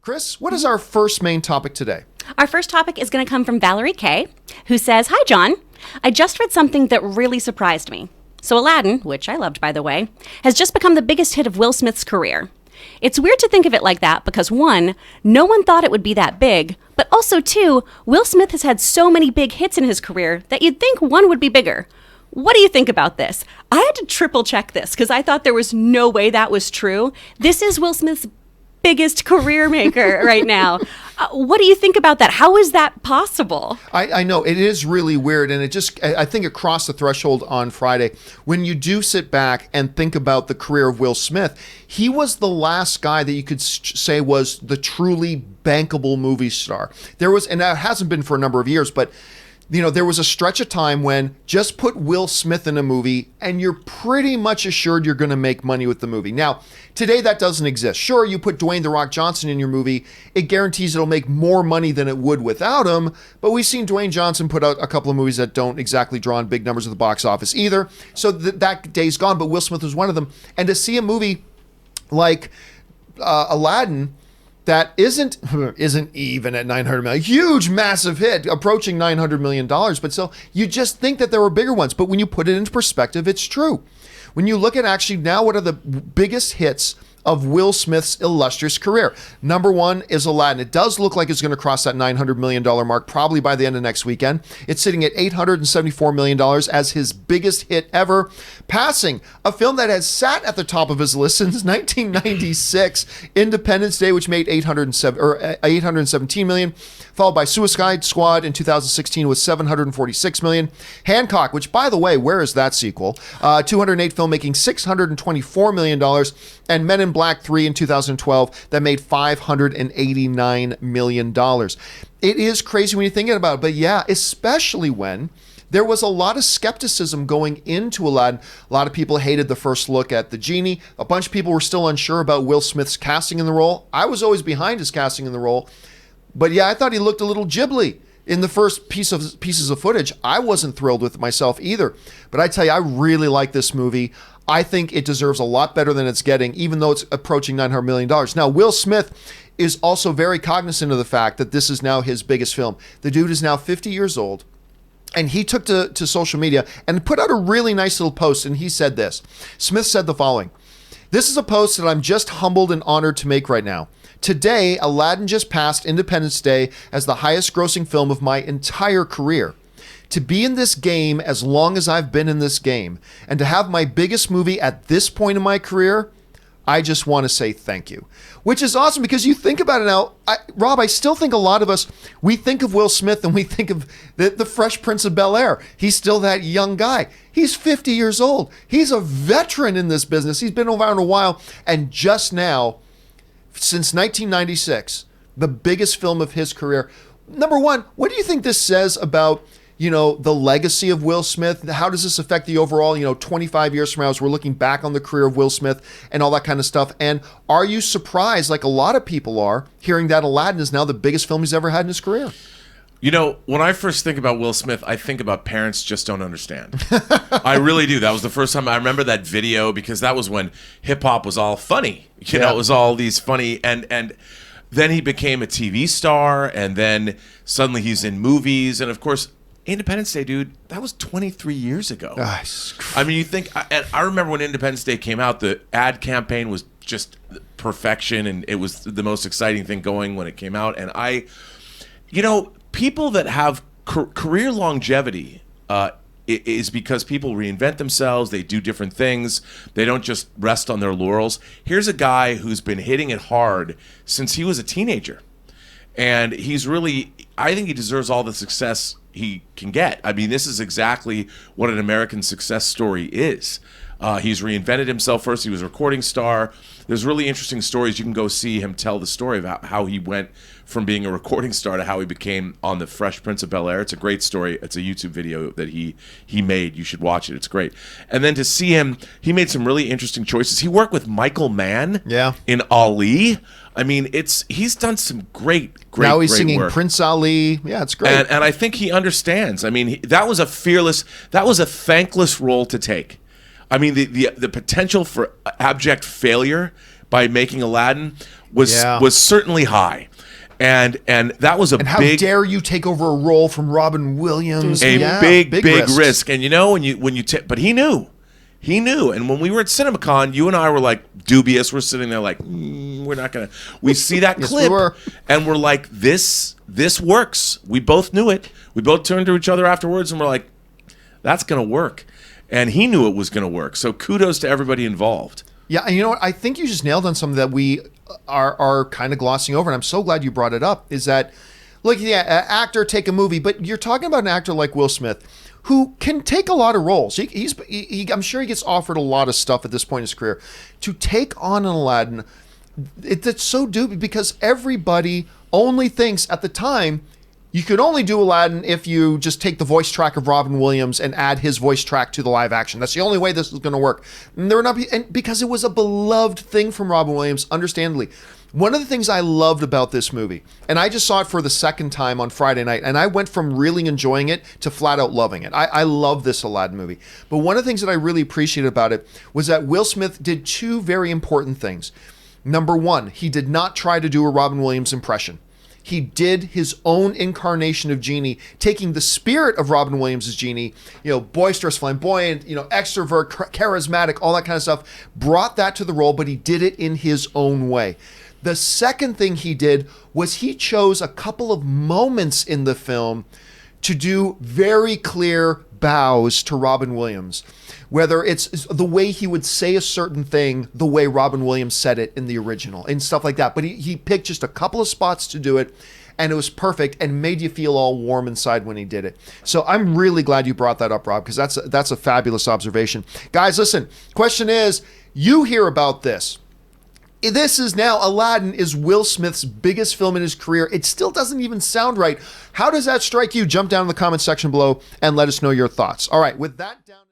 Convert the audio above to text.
Chris, what is our first main topic today? Our first topic is going to come from Valarie K, who says, "Hi, John. I just read something that really surprised me. So Aladdin, which I loved, by the way, has just become the biggest hit of Will Smith's career. It's weird to think of it like that because, one, no one thought it would be that big, but also, two, Will Smith has had so many big hits in his career that you'd think one would be bigger. What do you think about this?" I had to triple check this because I thought there was no way that was true. This is Will Smith's biggest career maker right now. What do you think about that? How is that possible? I know it is really weird, and I think it crossed the threshold on Friday. When you do sit back and think about the career of Will Smith, he was the last guy that you could say was the truly bankable movie star. There was, and that hasn't been for a number of years, but there was a stretch of time when just put Will Smith in a movie and you're pretty much assured you're going to make money with the movie. Now, today that doesn't exist. Sure, you put Dwayne "The Rock" Johnson in your movie, it guarantees it'll make more money than it would without him, but we've seen Dwayne Johnson put out a couple of movies that don't exactly draw in big numbers at the box office either. So that day's gone, but Will Smith was one of them. And to see a movie like Aladdin that isn't even at $900 million. Huge, massive hit, approaching $900 million. But still, you just think that there were bigger ones. But when you put it into perspective, it's true. When you look at actually now what are the biggest hits of Will Smith's illustrious career. Number one is Aladdin. It does look like it's going to cross that $900 million mark probably by the end of next weekend. It's sitting at $874 million as his biggest hit ever, passing a film that has sat at the top of his list since 1996, Independence Day, which made $817 million, followed by Suicide Squad in 2016 with $746 million. Hancock, which, by the way, where is that sequel? 208 film making $624 million, and Men in Black 3 in 2012 that made $589 million. It is crazy when you're thinking about it, but yeah, especially when there was a lot of skepticism going into Aladdin. A lot of people hated the first look at the genie. A bunch of people were still unsure about Will Smith's casting in the role. I was always behind his casting in the role, but yeah, I thought he looked a little Ghibli in the first pieces of footage. I wasn't thrilled with it myself either, but I tell you, I really like this movie. I think it deserves a lot better than it's getting, even though it's approaching $900 million. Now, Will Smith is also very cognizant of the fact that this is now his biggest film. The dude is now 50 years old, and he took to social media and put out a really nice little post, and he said this. Smith said the following: "This is a post that I'm just humbled and honored to make right now. Today, Aladdin just passed Independence Day as the highest grossing film of my entire career. To be in this game as long as I've been in this game, and to have my biggest movie at this point in my career, I just want to say thank you." Which is awesome, because you think about it now, Rob, I still think a lot of us, we think of Will Smith and we think of the Fresh Prince of Bel-Air. He's still that young guy. He's 50 years old. He's a veteran in this business. He's been around a while, and just now, since 1996, the biggest film of his career. Number one, what do you think this says about the legacy of Will Smith? How does this affect the overall, 25 years from now as we're looking back on the career of Will Smith and all that kind of stuff? And are you surprised, like a lot of people are, hearing that Aladdin is now the biggest film he's ever had in his career? When I first think about Will Smith, I think about parents just don't understand. I really do. That was the first time I remember that video, because that was when hip hop was all funny. It was all these funny, and then he became a TV star, and then suddenly he's in movies, and of course, Independence Day, dude, that was 23 years ago. I mean, you think, I remember when Independence Day came out, the ad campaign was just perfection, and it was the most exciting thing going when it came out. And people that have career longevity is because people reinvent themselves, they do different things, they don't just rest on their laurels. Here's a guy who's been hitting it hard since he was a teenager. And he's really, I think he deserves all the success he can get. I mean, this is exactly what an American success story is. He's reinvented himself first. He was a recording star. There's really interesting stories. You can go see him tell the story about how he went from being a recording star to how he became on the Fresh Prince of Bel-Air. It's a great story. It's a YouTube video that he made. You should watch it. It's great. And then to see him, he made some really interesting choices. He worked with Michael Mann in Ali. I mean, he's done some great now he's singing work. Prince Ali. Yeah, it's great. And I think he understands. I mean, that was a thankless role to take. I mean, the potential for abject failure, by making Aladdin was certainly high. And that was a and how big, dare you take over a role from Robin Williams? big risk. And you know, but he knew, And when we were at CinemaCon, you and I were like dubious. We're sitting there like, we're not gonna. We see that Yes, clip, we were. and we're like, this works. We both knew it. We both turned to each other afterwards, and we're like, that's gonna work. And he knew it was gonna work. So kudos to everybody involved. Yeah, and you know what? I think you just nailed on something that we are kind of glossing over, and I'm so glad you brought it up, is that, look, actor, take a movie, but you're talking about an actor like Will Smith, who can take a lot of roles. I'm sure he gets offered a lot of stuff at this point in his career. To take on an Aladdin, it's so dubious, because everybody only thinks at the time, you could only do Aladdin if you just take the voice track of Robin Williams and add his voice track to the live action. That's the only way this is going to work. And because it was a beloved thing from Robin Williams, understandably. One of the things I loved about this movie, and I just saw it for the second time on Friday night, and I went from really enjoying it to flat out loving it. I love this Aladdin movie. But one of the things that I really appreciated about it was that Will Smith did two very important things. Number one, he did not try to do a Robin Williams impression. He did his own incarnation of Genie, taking the spirit of Robin Williams' Genie, boisterous, flamboyant, extrovert, charismatic, all that kind of stuff, brought that to the role, but he did it in his own way. The second thing he did was he chose a couple of moments in the film to do very clear bows to Robin Williams. Whether it's the way he would say a certain thing, the way Robin Williams said it in the original, and stuff like that. But he picked just a couple of spots to do it, and it was perfect and made you feel all warm inside when he did it. So I'm really glad you brought that up, Rob, because that's a fabulous observation. Guys, listen, question is, you hear about this. This is now, Aladdin is Will Smith's biggest film in his career. It still doesn't even sound right. How does that strike you? Jump down in the comment section below and let us know your thoughts. All right, with that down...